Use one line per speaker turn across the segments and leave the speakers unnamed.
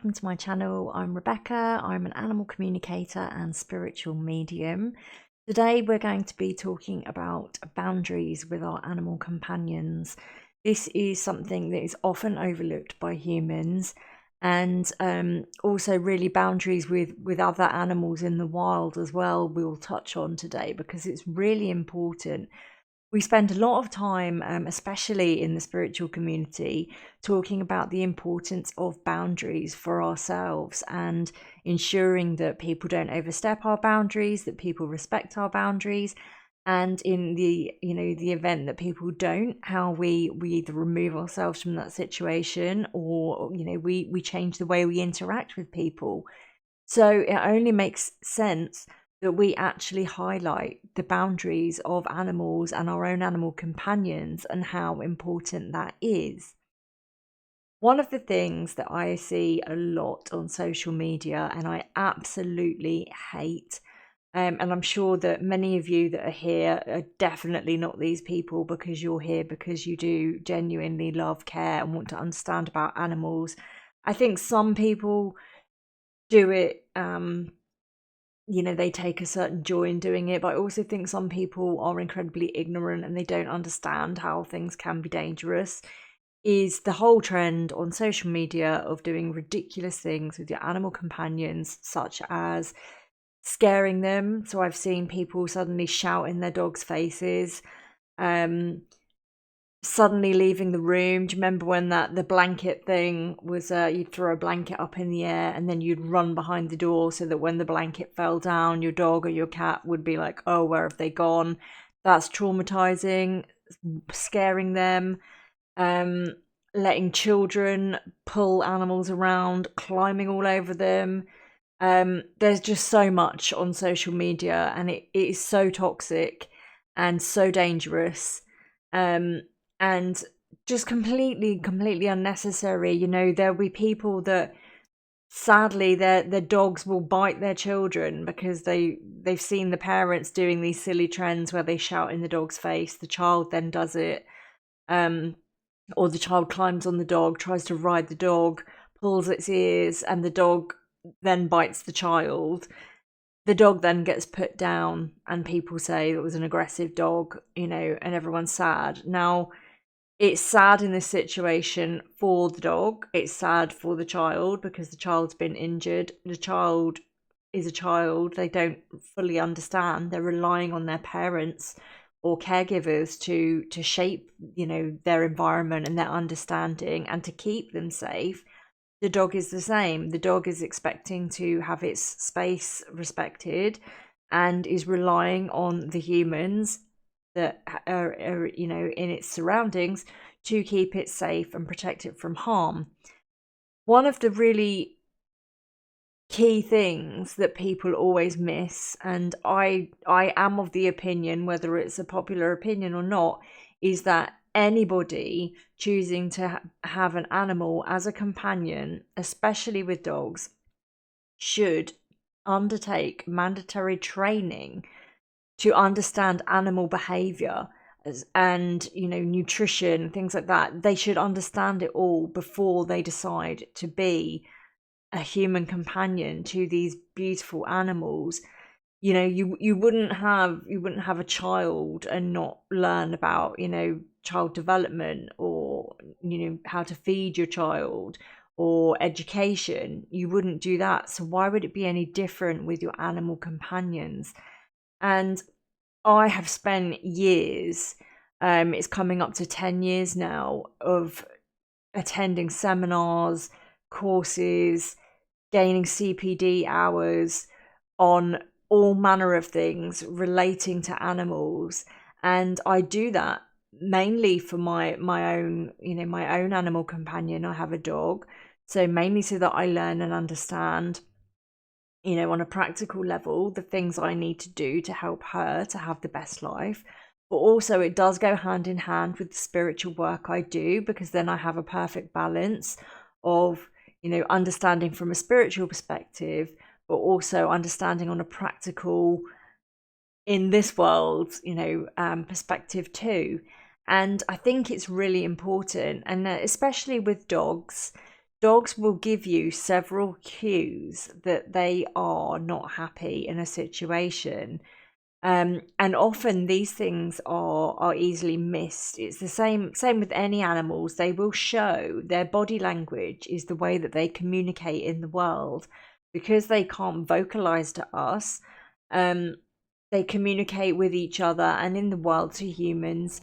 welcome to my channel. I'm Rebecca. I'm an animal communicator and spiritual medium. Today we're going to be talking about boundaries with our animal companions. This is something that is often overlooked by humans, and also really boundaries with other animals in the wild as well we'll touch on today, because it's really important. We spend a lot of time, especially in the spiritual community, talking about the importance of boundaries for ourselves and ensuring that people don't overstep our boundaries, that people respect our boundaries. And in the event that people don't, how we either remove ourselves from that situation, or we change the way we interact with people. So it only makes sense that we actually highlight the boundaries of animals and our own animal companions and how important that is. One of the things that I see a lot on social media, and I absolutely hate, and I'm sure that many of you that are here are definitely not these people, because you're here because you do genuinely love, care, and want to understand about animals. I think some people do it, they take a certain joy in doing it, but I also think some people are incredibly ignorant and they don't understand how things can be dangerous. Is the whole trend on social media of doing ridiculous things with your animal companions, such as scaring them. So I've seen people suddenly shout in their dogs' faces, suddenly leaving the room. Do you remember when the blanket thing was, you'd throw a blanket up in the air and then you'd run behind the door, so that when the blanket fell down, your dog or your cat would be like, oh, where have they gone? That's traumatizing. Scaring them, letting children pull animals around, climbing all over them. There's just so much on social media, and it is so toxic and so dangerous. And just completely unnecessary. There'll be people that sadly their dogs will bite their children because they've seen the parents doing these silly trends where they shout in the dog's face. The child then does it, or the child climbs on the dog, tries to ride the dog, pulls its ears, and the dog then bites the child. The dog then gets put down and people say it was an aggressive dog, and everyone's sad. Now, it's sad in this situation for the dog. It's sad for the child because the child's been injured. The child is a child. They don't fully understand. They're relying on their parents or caregivers to shape, their environment and their understanding and to keep them safe. The dog is the same. The dog is expecting to have its space respected and is relying on the humans that are in its surroundings to keep it safe and protect it from harm. One of the really key things that people always miss, and I am of the opinion, whether it's a popular opinion or not, is that anybody choosing to have an animal as a companion, especially with dogs, should undertake mandatory training to understand animal behavior and nutrition, things like that. They should understand it all before they decide to be a human companion to these beautiful animals. You wouldn't have a child and not learn about child development, or how to feed your child, or education. You wouldn't do that. So why would it be any different with your animal companions? And I have spent years, it's coming up to 10 years now, of attending seminars, courses, gaining CPD hours on all manner of things relating to animals. And I do that mainly for my own animal companion. I have a dog, so mainly so that I learn and understand, on a practical level, the things I need to do to help her to have the best life. But also it does go hand in hand with the spiritual work I do, because then I have a perfect balance of, understanding from a spiritual perspective, but also understanding on a practical, in this world, perspective too. And I think it's really important, and especially with dogs. dogs will give you several cues that they are not happy in a situation. And often these things are easily missed. It's the same with any animals. They will show their body language is the way that they communicate in the world, because they can't vocalize to us. They communicate with each other and in the world to humans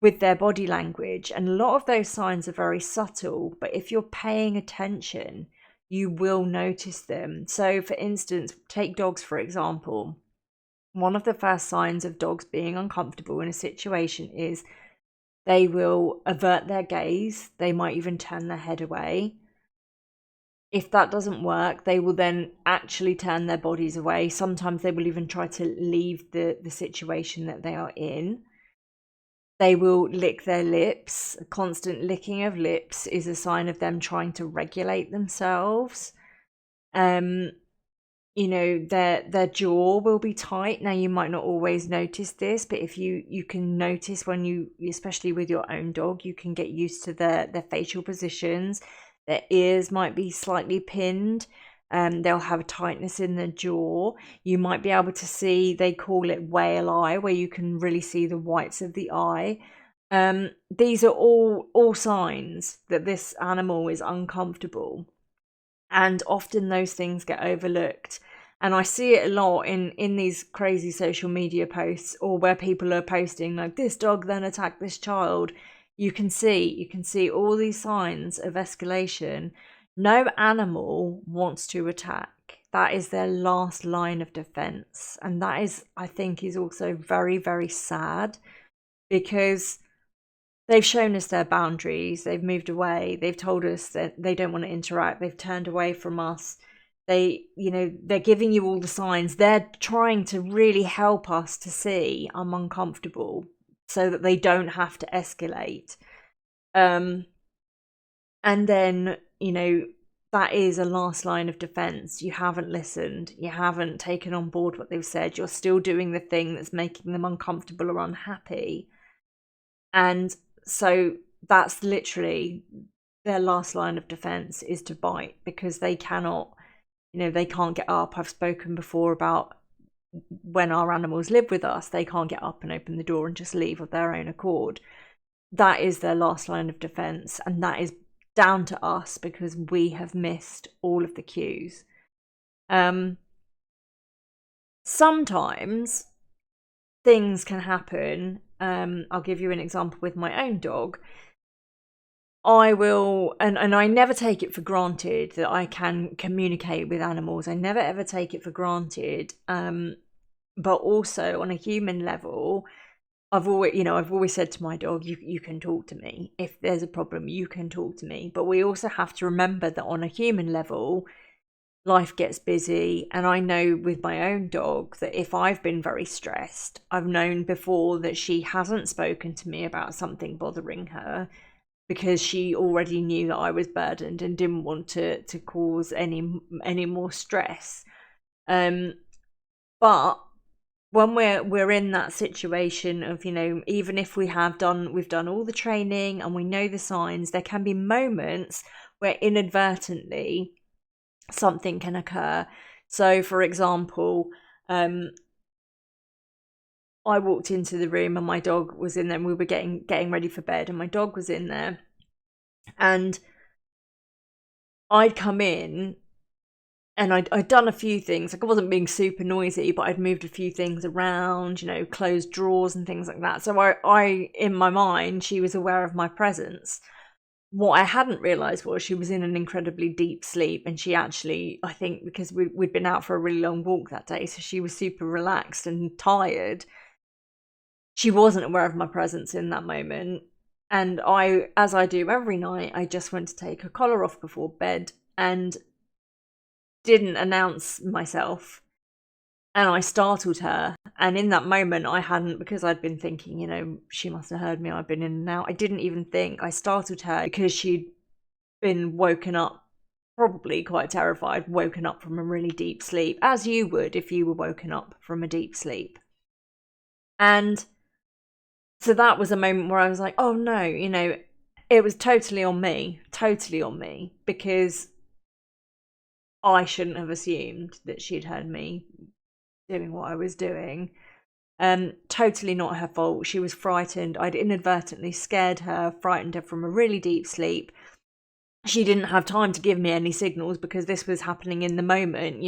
with their body language, and a lot of those signs are very subtle, but if you're paying attention, you will notice them. So for instance, take dogs for example. One of the first signs of dogs being uncomfortable in a situation is they will avert their gaze. They might even turn their head away. If that doesn't work, they will then actually turn their bodies away. Sometimes they will even try to leave the situation that they are in. They will lick their lips. A constant licking of lips is a sign of them trying to regulate themselves. Their jaw will be tight. Now, you might not always notice this, but if you can notice when you, especially with your own dog, you can get used to their facial positions. Their ears might be slightly pinned. They'll have a tightness in the jaw. You might be able to see, they call it whale eye, where you can really see the whites of the eye. These are all signs that this animal is uncomfortable. And often those things get overlooked. And I see it a lot in these crazy social media posts, or where people are posting like, this dog then attacked this child. You can see all these signs of escalation. No animal wants to attack. That is their last line of defense. And that is, I think, is also very, very sad, because they've shown us their boundaries. They've moved away. They've told us that they don't want to interact. They've turned away from us. They're giving you all the signs. They're trying to really help us to see I'm uncomfortable so that they don't have to escalate. And then, that is a last line of defense. You haven't listened. You haven't taken on board what they've said. You're still doing the thing that's making them uncomfortable or unhappy. And so that's literally their last line of defense, is to bite, because they cannot, they can't get up. I've spoken before about when our animals live with us, they can't get up and open the door and just leave of their own accord. That is their last line of defense, and that is down to us because we have missed all of the cues. Sometimes things can happen. I'll give you an example with my own dog. I will, and I never take it for granted that I can communicate with animals. I never ever take it for granted. But also on a human level, I've always said to my dog, you can talk to me. If there's a problem, you can talk to me. But we also have to remember that on a human level, life gets busy. And I know with my own dog that if I've been very stressed, I've known before that she hasn't spoken to me about something bothering her, because she already knew that I was burdened and didn't want to cause any more stress. But when we're in that situation of, even if we've done all the training and we know the signs, there can be moments where inadvertently something can occur. So for example, I walked into the room and my dog was in there, and we were getting ready for bed, and my dog was in there, and I'd come in and I'd done a few things. Like, I wasn't being super noisy, but I'd moved a few things around, closed drawers and things like that. So I in my mind, she was aware of my presence. What I hadn't realised was she was in an incredibly deep sleep, and she actually, I think because we'd been out for a really long walk that day, so she was super relaxed and tired. She wasn't aware of my presence in that moment. And I, as I do every night, I just went to take her collar off before bed and didn't announce myself. And I startled her. And in that moment, I hadn't, because I'd been thinking, she must have heard me. I've been in and out. I didn't even think. I startled her because she'd been woken up, probably quite terrified, woken up from a really deep sleep, as you would if you were woken up from a deep sleep. And so that was a moment where I was like, oh no, it was totally on me, because I shouldn't have assumed that she'd heard me doing what I was doing. Totally not her fault. She was frightened. I'd inadvertently scared her, frightened her from a really deep sleep. She didn't have time to give me any signals because this was happening in the moment,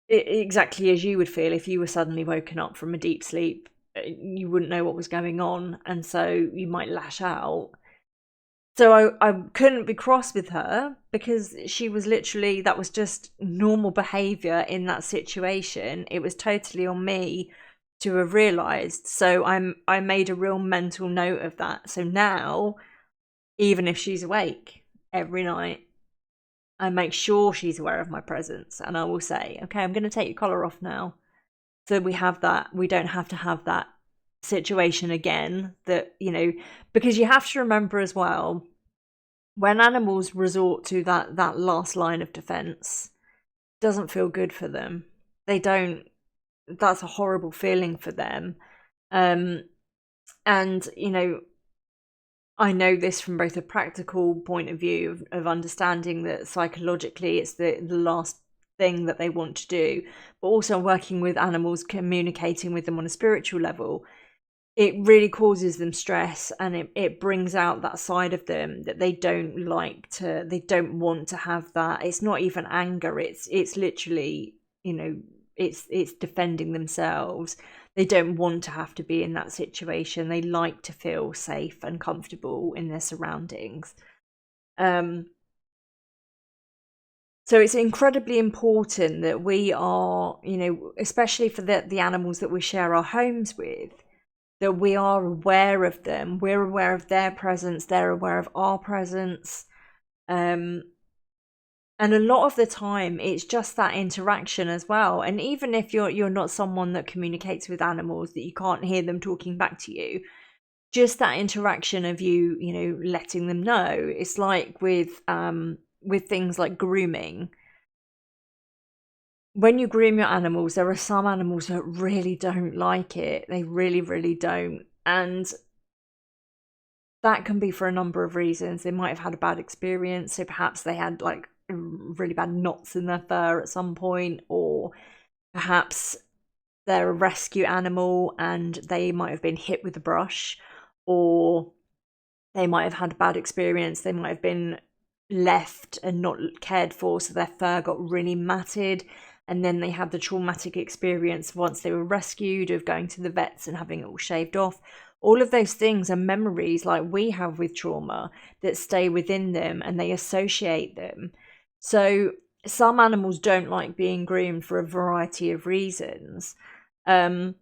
exactly as you would feel if you were suddenly woken up from a deep sleep. You wouldn't know what was going on, and so you might lash out. So I couldn't be cross with her because she was literally, that was just normal behaviour in that situation. It was totally on me to have realised. So I made a real mental note of that. So now, even if she's awake every night, I make sure she's aware of my presence, and I will say, okay, I'm going to take your collar off now. So we have that. We don't have to have that situation again, that, because you have to remember as well, when animals resort to that last line of defense, it doesn't feel good for them. They don't. That's a horrible feeling for them. And I know this from both a practical point of view of understanding that psychologically it's the last thing that they want to do, but also working with animals, communicating with them on a spiritual level. It really causes them stress, and it brings out that side of them that they don't want to have. That it's not even anger, it's literally, it's defending themselves. They don't want to have to be in that situation. They like to feel safe and comfortable in their surroundings. So it's incredibly important that we are, especially for the animals that we share our homes with, that we are aware of them. We're aware of their presence. They're aware of our presence. And a lot of the time, it's just that interaction as well. And even if you're not someone that communicates with animals, that you can't hear them talking back to you, just that interaction of you, letting them know. It's like with things like grooming. When you groom your animals, there are some animals that really don't like it. They really, really don't. And that can be for a number of reasons. They might have had a bad experience. So perhaps they had like really bad knots in their fur at some point, or perhaps they're a rescue animal and they might have been hit with a brush, or they might have had a bad experience. They might have been left and not cared for, so their fur got really matted. And then they had the traumatic experience once they were rescued of going to the vets and having it all shaved off. All of those things are memories like we have with trauma that stay within them, and they associate them. So some animals don't like being groomed for a variety of reasons. And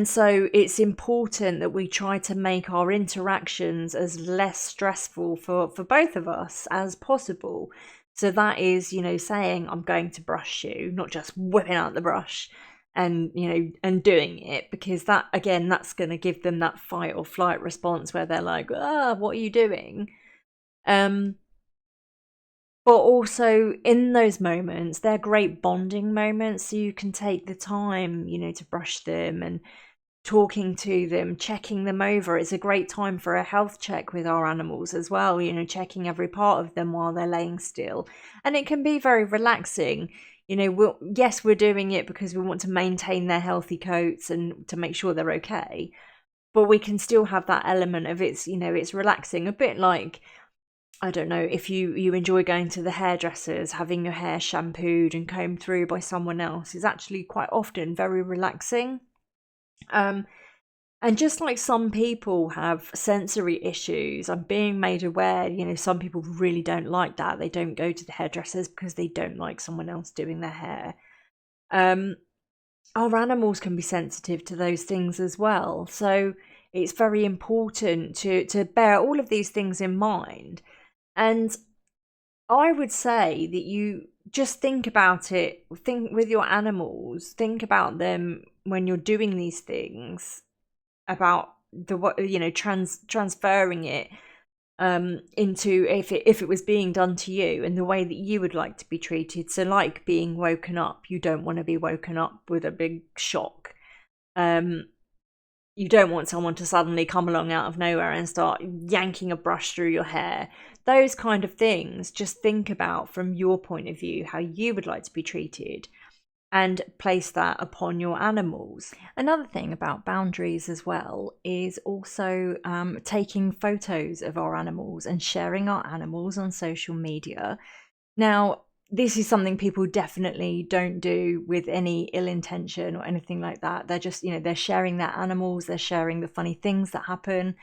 so it's important that we try to make our interactions as less stressful for both of us as possible. So that is, saying, I'm going to brush you, not just whipping out the brush and, and doing it, because that, again, that's going to give them that fight or flight response where they're like, what are you doing? But also in those moments, they're great bonding moments. So you can take the time, to brush them and talking to them, checking them over. It's a great time for a health check with our animals as well, checking every part of them while they're laying still. And it can be very relaxing. Yes, we're doing it because we want to maintain their healthy coats and to make sure they're okay. But we can still have that element of it's relaxing. A bit like, I don't know, if you enjoy going to the hairdressers, having your hair shampooed and combed through by someone else is actually quite often very relaxing. And just like some people have sensory issues, I'm being made aware, some people really don't like that. They don't go to the hairdressers because they don't like someone else doing their hair. Our animals can be sensitive to those things as well. So it's very important to bear all of these things in mind. And I would say that you just think about it, think with your animals, think about them when you're doing these things, about transferring it into if it was being done to you and the way that you would like to be treated. So like being woken up, you don't want to be woken up with a big shock. You don't want someone to suddenly come along out of nowhere and start yanking a brush through your hair. Those kind of things, just think about from your point of view how you would like to be treated and place that upon your animals. Another thing about boundaries as well is also taking photos of our animals and sharing our animals on social media. Now, this is something people definitely don't do with any ill intention or anything like that. They're just, they're sharing their animals, they're sharing the funny things that happen.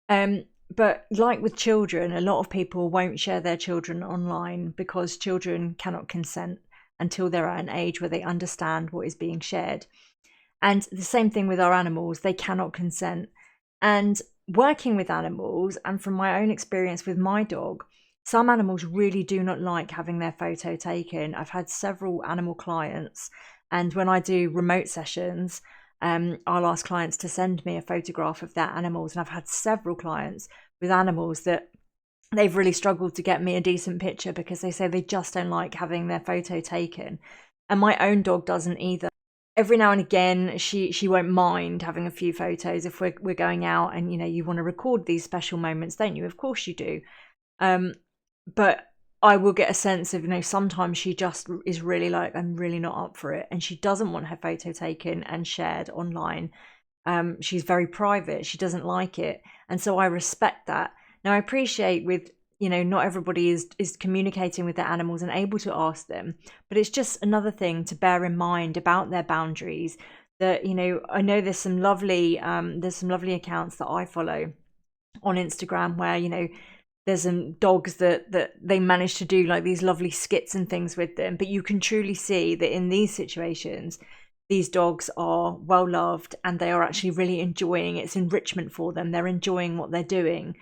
But like with children, a lot of people won't share their children online because children cannot consent until they're at an age where they understand what is being shared. And the same thing with our animals, they cannot consent. And working with animals, and from my own experience with my dog, some animals really do not like having their photo taken. I've had several animal clients, and when I do remote sessions, I'll ask clients to send me a photograph of their animals. And I've had several clients with animals that they've really struggled to get me a decent picture because they say they just don't like having their photo taken. And my own dog doesn't either. Every now and again, she won't mind having a few photos if we're going out and, you want to record these special moments, don't you? Of course you do. But I will get a sense of, sometimes she just is really like, I'm really not up for it. And she doesn't want her photo taken and shared online. She's very private. She doesn't like it. And so I respect that. Now, I appreciate with, not everybody is communicating with their animals and able to ask them. But it's just another thing to bear in mind about their boundaries that, I know there's some lovely accounts that I follow on Instagram where, there's some dogs that they manage to do like these lovely skits and things with them. But you can truly see that in these situations, these dogs are well loved and they are actually really enjoying it's enrichment for them. They're enjoying what they're doing.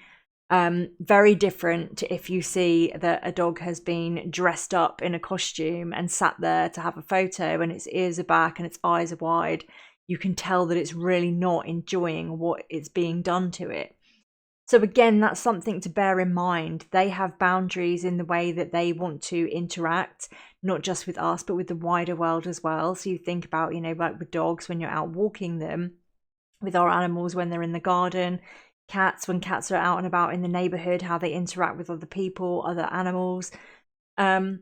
Very different to if you see that a dog has been dressed up in a costume and sat there to have a photo and its ears are back and its eyes are wide. You can tell that it's really not enjoying what is being done to it. So again, that's something to bear in mind. They have boundaries in the way that they want to interact, not just with us, but with the wider world as well. So you think about, like with dogs, when you're out walking them, with our animals when they're in the garden, cats, when cats are out and about in the neighborhood, how they interact with other people, other animals. But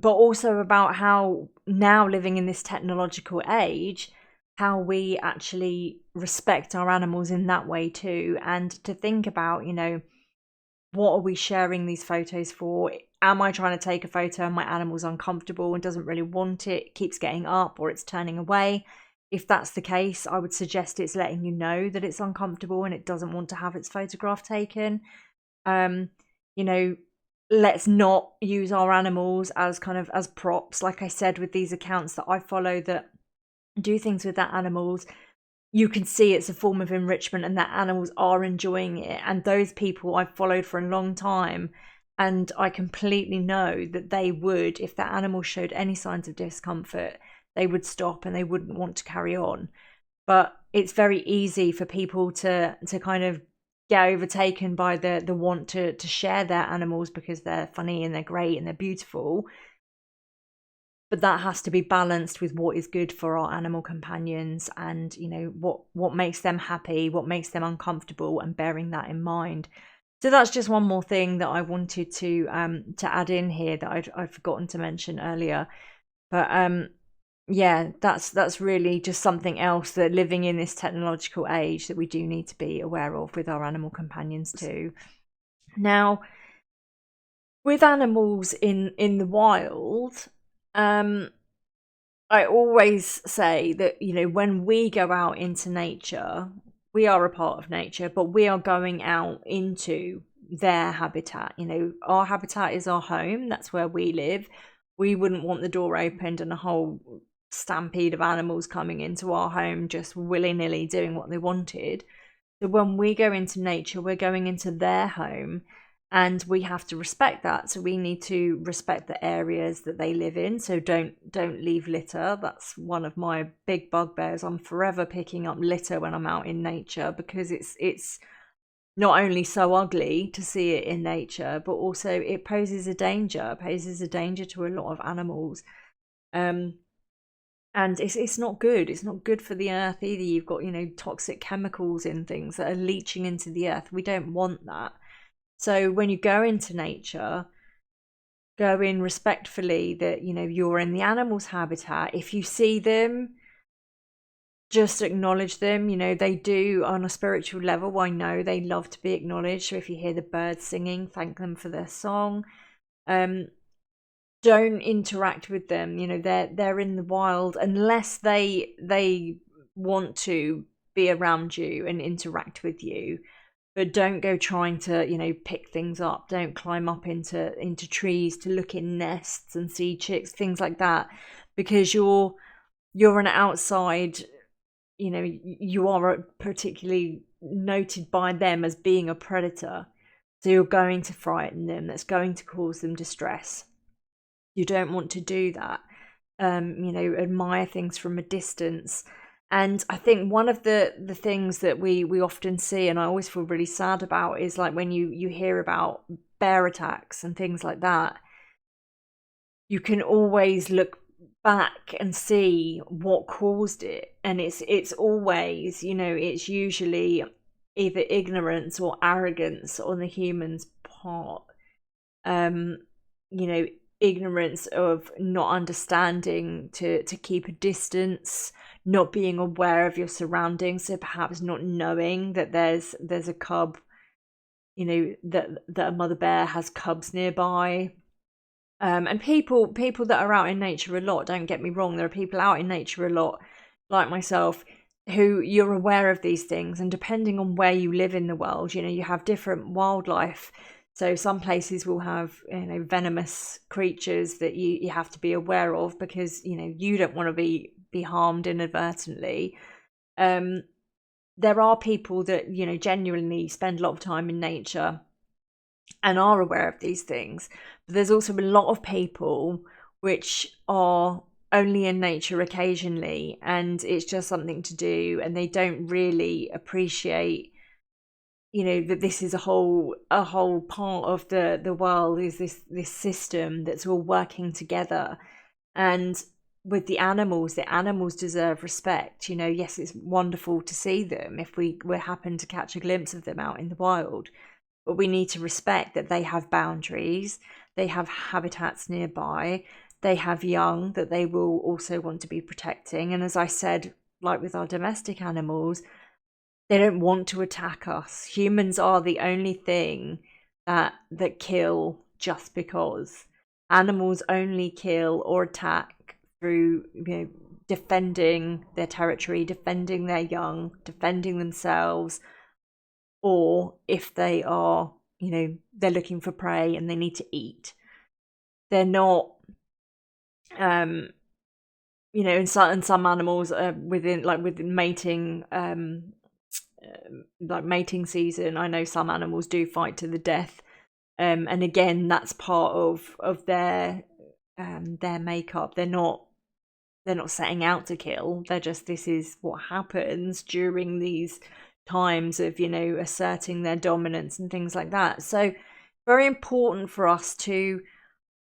also about how now living in this technological age, how we actually respect our animals in that way too. And to think about, what are we sharing these photos for? Am I trying to take a photo and my animal's uncomfortable and doesn't really want it, keeps getting up or it's turning away? If that's the case, I would suggest it's letting you know that it's uncomfortable and it doesn't want to have its photograph taken. Let's not use our animals as as props. Like I said, with these accounts that I follow that do things with their animals, you can see it's a form of enrichment and that animals are enjoying it. And those people I've followed for a long time, and I completely know that they would, if their animal showed any signs of discomfort, they would stop and they wouldn't want to carry on. But it's very easy for people to kind of get overtaken by the want to share their animals because they're funny and they're great and they're beautiful. But that has to be balanced with what is good for our animal companions and, what makes them happy, what makes them uncomfortable, and bearing that in mind. So that's just one more thing that I wanted to add in here that I'd forgotten to mention earlier. But yeah, that's really just something else that living in this technological age that we do need to be aware of with our animal companions too. Now, with animals in the wild, I always say that, when we go out into nature, we are a part of nature, but we are going out into their habitat. Our habitat is our home. That's where we live. We wouldn't want the door opened and a whole stampede of animals coming into our home just willy-nilly doing what they wanted. So when we go into nature, we're going into their home. And we have to respect that. So we need to respect the areas that they live in. So don't leave litter. That's one of my big bugbears. I'm forever picking up litter when I'm out in nature because it's not only so ugly to see it in nature, but also it poses a danger. It poses a danger to a lot of animals. And it's not good. It's not good for the earth either. You've got, toxic chemicals in things that are leaching into the earth. We don't want that. So when you go into nature, go in respectfully that, you're in the animal's habitat. If you see them, just acknowledge them. They do on a spiritual level. I know they love to be acknowledged. So if you hear the birds singing, thank them for their song. Don't interact with them. They're in the wild unless they want to be around you and interact with you. But don't go trying to, pick things up. Don't climb up into trees to look in nests and see chicks, things like that, because you're an outside, you are particularly noted by them as being a predator. So you're going to frighten them. That's going to cause them distress. You don't want to do that. Admire things from a distance. And I think one of the things that we often see, and I always feel really sad about, is like when you hear about bear attacks and things like that, you can always look back and see what caused it. And it's always, it's usually either ignorance or arrogance on the human's part. Ignorance of not understanding to keep a distance, not being aware of your surroundings, so perhaps not knowing that there's a cub, that a mother bear has cubs nearby. And people that are out in nature a lot, don't get me wrong, there are people out in nature a lot, like myself, who you're aware of these things, and depending on where you live in the world, you have different wildlife. So some places will have, venomous creatures that you have to be aware of because, you don't want to be harmed inadvertently. There are people that, genuinely spend a lot of time in nature and are aware of these things. But there's also a lot of people which are only in nature occasionally, and it's just something to do, and they don't really appreciate that this is a whole part of the world, is this system that's all working together. And with the animals deserve respect. Yes, it's wonderful to see them if we happen to catch a glimpse of them out in the wild, but we need to respect that they have boundaries, they have habitats nearby, they have young that they will also want to be protecting. And as I said, like with our domestic animals, they don't want to attack us. Humans are the only thing that kill just because. Animals only kill or attack through, defending their territory, defending their young, defending themselves, or if they are, they're looking for prey and they need to eat. They're not, in some animals within mating, like mating season, I know some animals do fight to the death, and again, that's part of their makeup. They're not setting out to kill. They're just, this is what happens during these times of asserting their dominance and things like that. So very important for us to,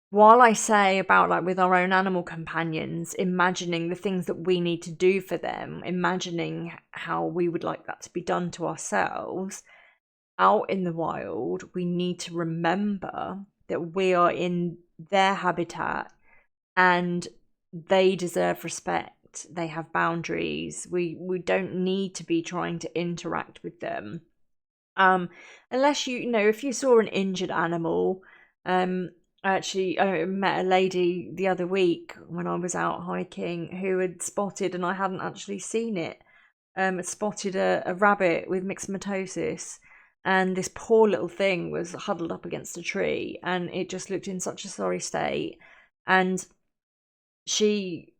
while I say about like with our own animal companions, imagining the things that we need to do for them, imagining how we would like that to be done to ourselves, out in the wild, we need to remember that we are in their habitat and they deserve respect. They have boundaries. We don't need to be trying to interact with them. Unless if you saw an injured animal, actually, I met a lady the other week when I was out hiking who had spotted, and I hadn't actually seen it, had spotted a rabbit with myxomatosis, and this poor little thing was huddled up against a tree, and it just looked in such a sorry state. And she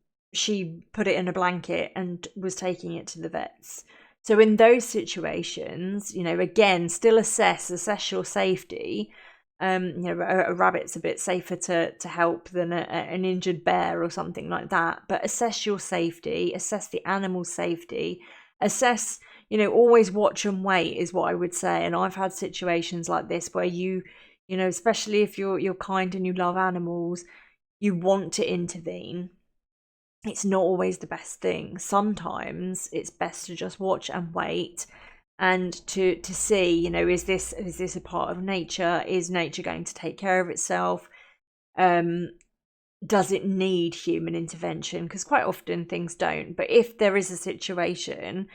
put it in a blanket and was taking it to the vets. So in those situations, again, still assess your safety. A rabbit's a bit safer to help than an injured bear or something like that. But assess your safety, assess the animal's safety, assess, always watch and wait is what I would say. And I've had situations like this where especially if you're kind and you love animals, you want to intervene. it's not always the best thing. Sometimes it's best to just watch and wait, and to see, is this a part of nature? Is nature going to take care of itself? Does it need human intervention? Because quite often things don't. But if there is a situation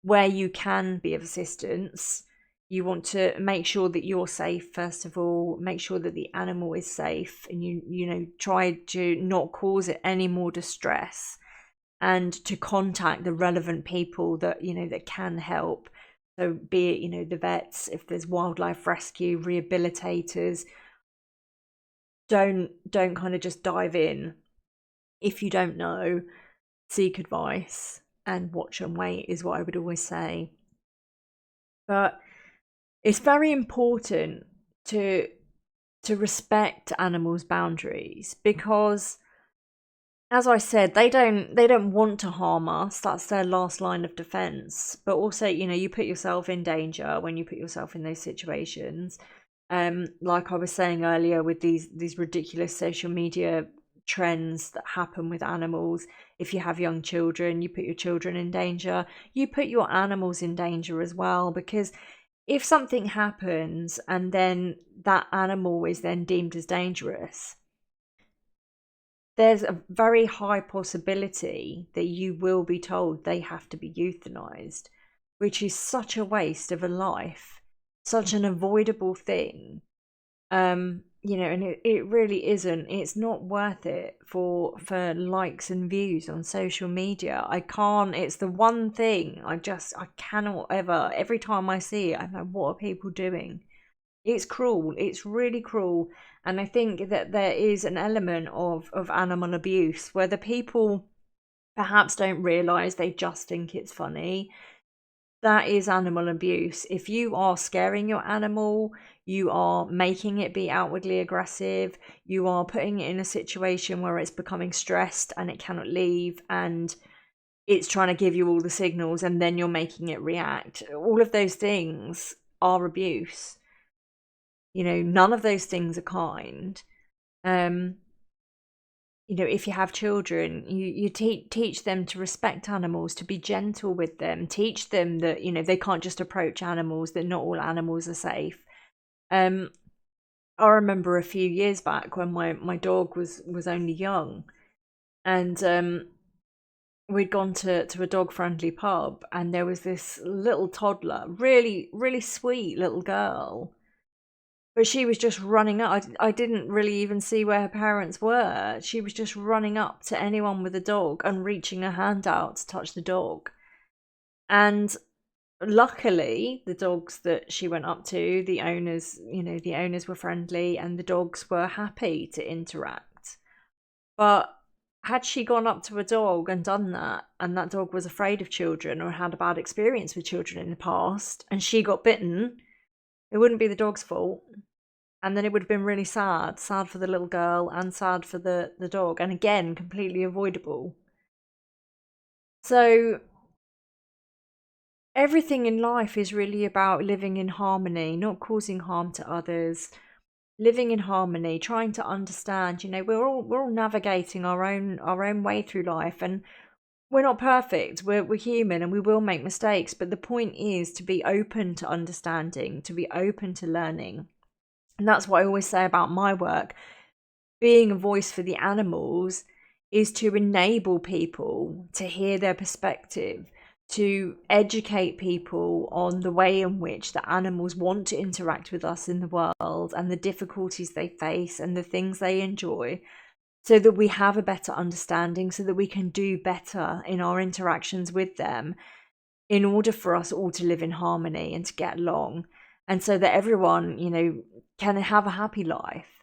where you can be of assistance, you want to make sure that you're safe, first of all, make sure that the animal is safe, and try to not cause it any more distress, and to contact the relevant people that can help. So be it, the vets, if there's wildlife rescue, rehabilitators. Don't kind of just dive in. If you don't know, seek advice and watch and wait is what I would always say. But it's very important to respect animals' boundaries, because, as I said, they don't want to harm us. That's their last line of defense. But also, you put yourself in danger when you put yourself in those situations. Like I was saying earlier, with these ridiculous social media trends that happen with animals. If you have young children, you put your children in danger. You put your animals in danger as well, because if something happens and then that animal is then deemed as dangerous, there's a very high possibility that you will be told they have to be euthanized, which is such a waste of a life, such an avoidable thing. And it really isn't. It's not worth it for likes and views on social media. It's the one thing I cannot ever, every time I see it, I'm like, what are people doing? It's cruel. It's really cruel. And I think that there is an element of animal abuse where the people perhaps don't realise, they just think it's funny. That is animal abuse. If you are scaring your animal, you are making it be outwardly aggressive, you are putting it in a situation where it's becoming stressed and it cannot leave, and it's trying to give you all the signals, and then you're making it react. All of those things are abuse. None of those things are kind. If you have children, you teach them to respect animals, to be gentle with them, teach them that, they can't just approach animals, that not all animals are safe. I remember a few years back when my dog was only young, and we'd gone to a dog-friendly pub, and there was this little toddler, really, really sweet little girl. But she was just running up. I didn't really even see where her parents were. She was just running up to anyone with a dog and reaching her hand out to touch the dog. And luckily, the dogs that she went up to, the owners were friendly and the dogs were happy to interact. But had she gone up to a dog and done that, and that dog was afraid of children or had a bad experience with children in the past, and she got bitten, it wouldn't be the dog's fault. And then it would have been really sad for the little girl and sad for the dog. And again, completely avoidable. So everything in life is really about living in harmony, not causing harm to others. Living in harmony, trying to understand, we're all navigating our own way through life, and we're not perfect. We're human and we will make mistakes. But the point is to be open to understanding, to be open to learning. And that's what I always say about my work. Being a voice for the animals is to enable people to hear their perspective, to educate people on the way in which the animals want to interact with us in the world, and the difficulties they face and the things they enjoy, so that we have a better understanding, so that we can do better in our interactions with them, in order for us all to live in harmony and to get along. And so that everyone, can have a happy life,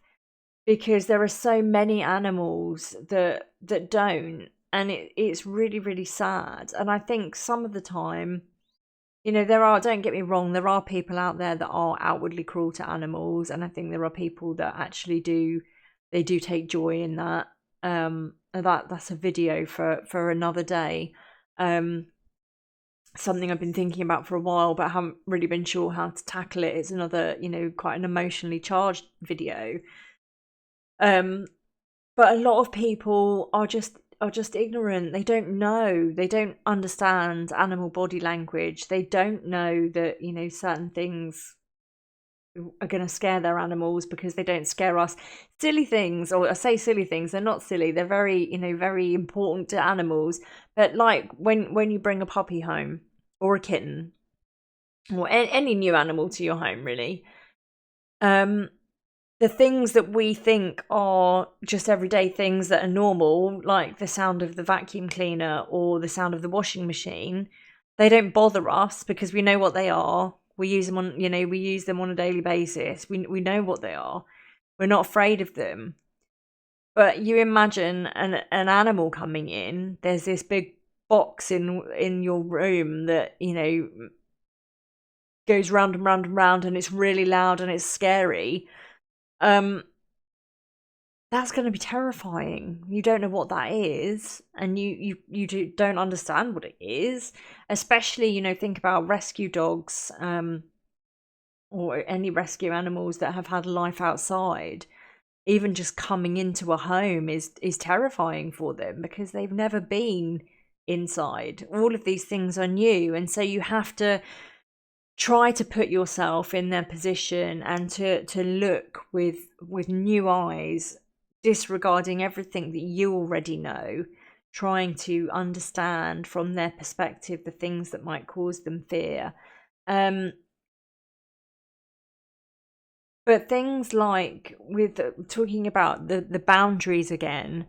because there are so many animals that don't, and it's really, really sad. And I think some of the time, don't get me wrong, there are people out there that are outwardly cruel to animals, and I think there are people that actually do take joy in that. That's a video for another day. Something I've been thinking about for a while, but I haven't really been sure how to tackle it. It's another, quite an emotionally charged video. But a lot of people are just are just ignorant. They don't know. They don't understand animal body language. They don't know that, certain things are going to scare their animals because they don't scare us. Silly things, or I say silly things, they're not silly. They're very, very important to animals. But like when you bring a puppy home or a kitten or any new animal to your home, really, the things that we think are just everyday things that are normal, like the sound of the vacuum cleaner or the sound of the washing machine, they don't bother us because we know what they are. We use them on, we use them on a daily basis. We know what they are. We're not afraid of them. But you imagine an animal coming in. There's this big box in your room that goes round and round and round, and it's really loud and it's scary. That's going to be terrifying. You don't know what that is, and you don't understand what it is. Especially, think about rescue dogs, or any rescue animals that have had life outside. Even just coming into a home is terrifying for them because they've never been inside. All of these things are new, and so you have to try to put yourself in their position and to look with new eyes, disregarding everything that you already know, trying to understand from their perspective the things that might cause them fear. But things like, with talking about the boundaries again,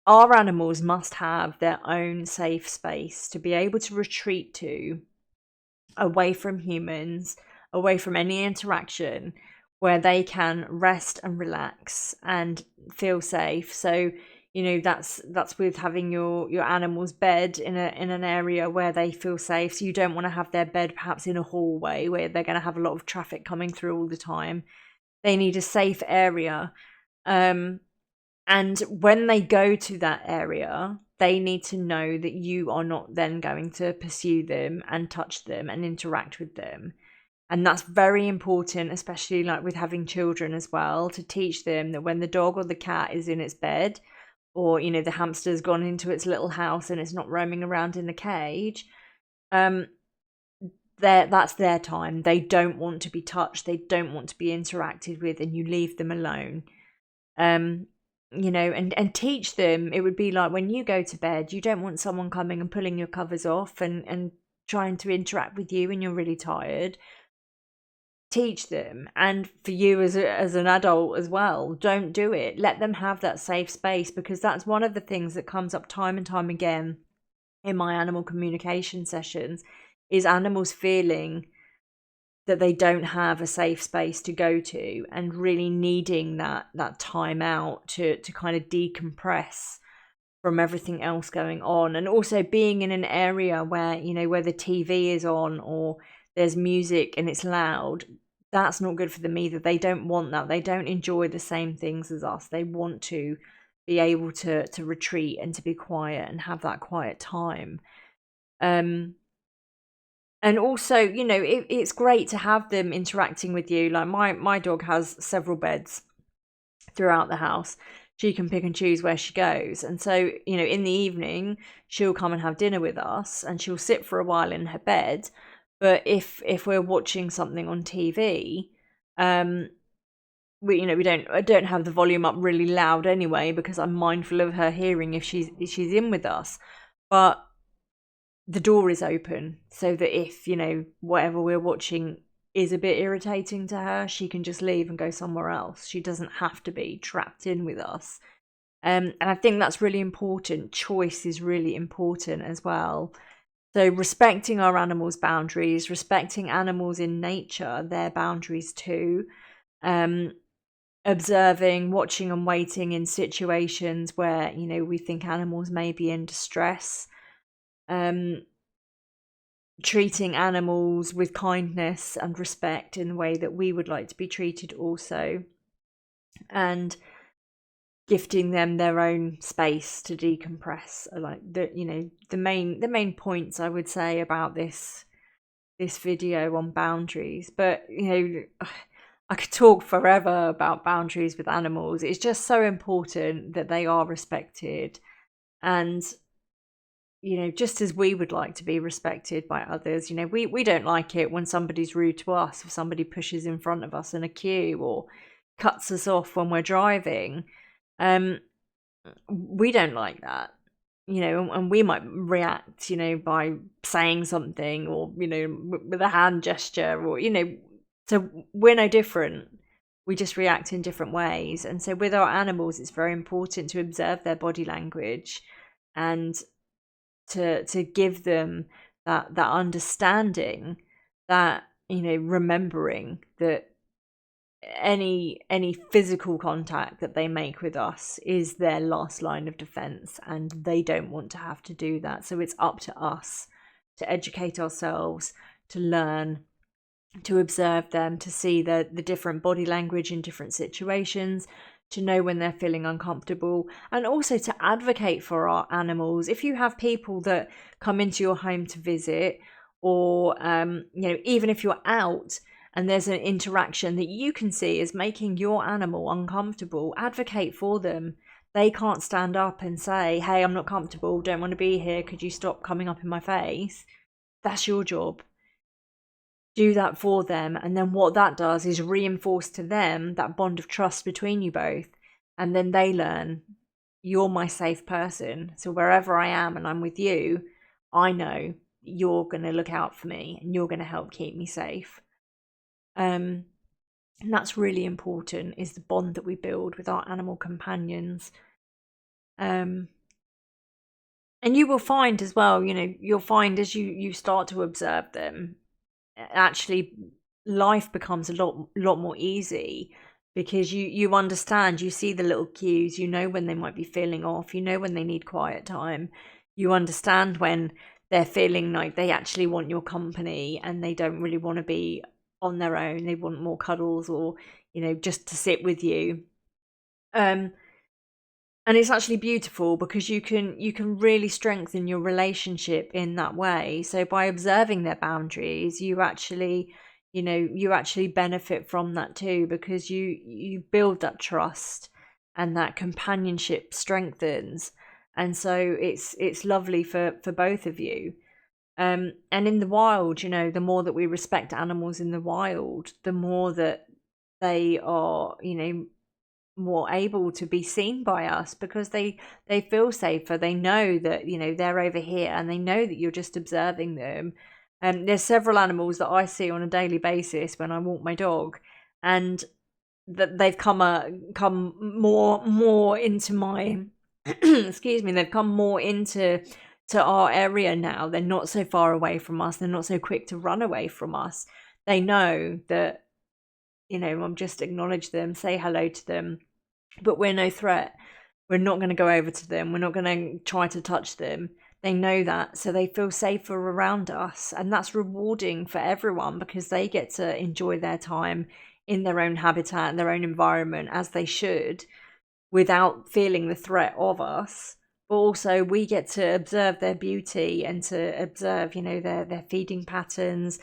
our animals must have their own safe space to be able to retreat to, away from humans, away from any interaction, where they can rest and relax and feel safe. So that's with having your animal's bed in an area where they feel safe. So you don't want to have their bed perhaps in a hallway where they're going to have a lot of traffic coming through all the time. They need a safe area, and when they go to that area, they need to know that you are not then going to pursue them and touch them and interact with them. And that's very important, especially like with having children as well, to teach them that when the dog or the cat is in its bed, or the hamster's gone into its little house and it's not roaming around in the cage, that's their time. They don't want to be touched, they don't want to be interacted with, and you leave them alone. And teach them. It would be like when you go to bed, you don't want someone coming and pulling your covers off and trying to interact with you when you're really tired. Teach them, and for you as an adult as well, don't do it. Let them have that safe space, because that's one of the things that comes up time and time again in my animal communication sessions, is animals feeling that they don't have a safe space to go to and really needing that time out to kind of decompress from everything else going on. And also being in an area where where the TV is on or there's music and it's loud, that's not good for them either. They don't want that. They don't enjoy the same things as us. They want to be able to retreat and to be quiet and have that quiet time. And also, it's great to have them interacting with you. Like my dog has several beds throughout the house. She can pick and choose where she goes. And so, in the evening, she'll come and have dinner with us and she'll sit for a while in her bed. But if we're watching something on TV, I don't have the volume up really loud anyway, because I'm mindful of her hearing if she's in with us. But the door is open so that if whatever we're watching is a bit irritating to her, she can just leave and go somewhere else. She doesn't have to be trapped in with us. And I think that's really important. Choice is really important as well. So respecting our animals' boundaries, respecting animals in nature, their boundaries too. Observing, watching and waiting in situations where, we think animals may be in distress. Treating animals with kindness and respect in the way that we would like to be treated also. And gifting them their own space to decompress. Like the main points I would say about this video on boundaries. But I could talk forever about boundaries with animals. It's just so important that they are respected. And, just as we would like to be respected by others, we don't like it when somebody's rude to us, if somebody pushes in front of us in a queue or cuts us off when we're driving. We don't like that. And we might react, by saying something or, with a hand gesture or, so we're no different. We just react in different ways. And so with our animals, it's very important to observe their body language and to give them that understanding, that, remembering that any physical contact that they make with us is their last line of defense, and they don't want to have to do that. So it's up to us to educate ourselves, to learn, to observe them, to see the different body language in different situations, to know when they're feeling uncomfortable, and also to advocate for our animals. If you have people that come into your home to visit, or even if you're out and there's an interaction that you can see is making your animal uncomfortable, advocate for them. They can't stand up and say, hey, I'm not comfortable, don't want to be here, could you stop coming up in my face? That's your job. Do that for them, and then what that does is reinforce to them that bond of trust between you both, and then they learn, you're my safe person, so wherever I am and I'm with you, I know you're going to look out for me and you're going to help keep me safe. And that's really important, is the bond that we build with our animal companions. And you will find as well, you'll find as you start to observe them, actually life becomes a lot more easy, because you understand, you see the little cues, when they might be feeling off, when they need quiet time, you understand when they're feeling like they actually want your company and they don't really want to be on their own, they want more cuddles or just to sit with you. And it's actually beautiful, because you can really strengthen your relationship in that way. So by observing their boundaries, you actually benefit from that too, because you build that trust and that companionship strengthens. And so it's lovely for both of you. And in the wild, the more that we respect animals in the wild, the more that they are, more able to be seen by us, because they feel safer. They know that, they're over here, and they know that you're just observing them. There's several animals that I see on a daily basis when I walk my dog, and that they've come more into my excuse me, they've come more into our area now. They're not so far away from us. They're not so quick to run away from us. They know that, I'm just acknowledge them, say hello to them, but we're no threat. We're not going to go over to them. We're not going to try to touch them. They know that, so they feel safer around us, and that's rewarding for everyone, because they get to enjoy their time in their own habitat and their own environment, as they should, without feeling the threat of us. But also we get to observe their beauty and to observe, their feeding patterns,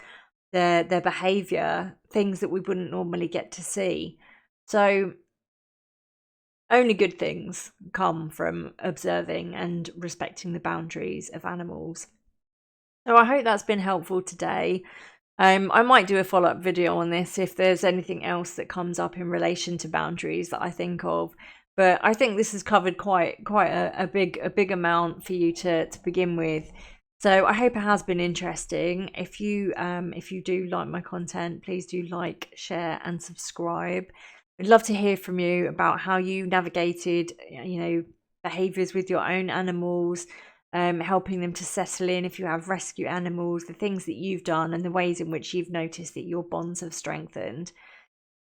their behavior, things that we wouldn't normally get to see. So only good things come from observing and respecting the boundaries of animals. So I hope that's been helpful today. I might do a follow-up video on this if there's anything else that comes up in relation to boundaries that I think of. But I think this has covered quite a big amount for you to begin with. So I hope it has been interesting. If you do like my content, please do like, share, and subscribe. I'd love to hear from you about how you navigated, behaviors with your own animals, helping them to settle in if you have rescue animals, the things that you've done and the ways in which you've noticed that your bonds have strengthened.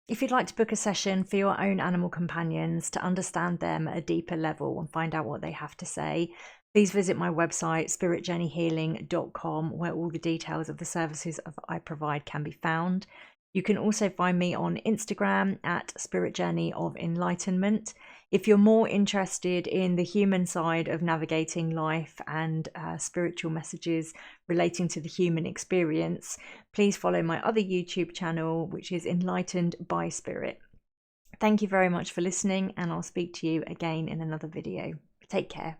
If you'd like to book a session for your own animal companions to understand them at a deeper level and find out what they have to say, please visit my website, spiritjourneyhealing.com, where all the details of the services I provide can be found. You can also find me on Instagram at Spirit Journey of Enlightenment. If you're more interested in the human side of navigating life and spiritual messages relating to the human experience, please follow my other YouTube channel, which is Enlightened by Spirit. Thank you very much for listening, and I'll speak to you again in another video. Take care.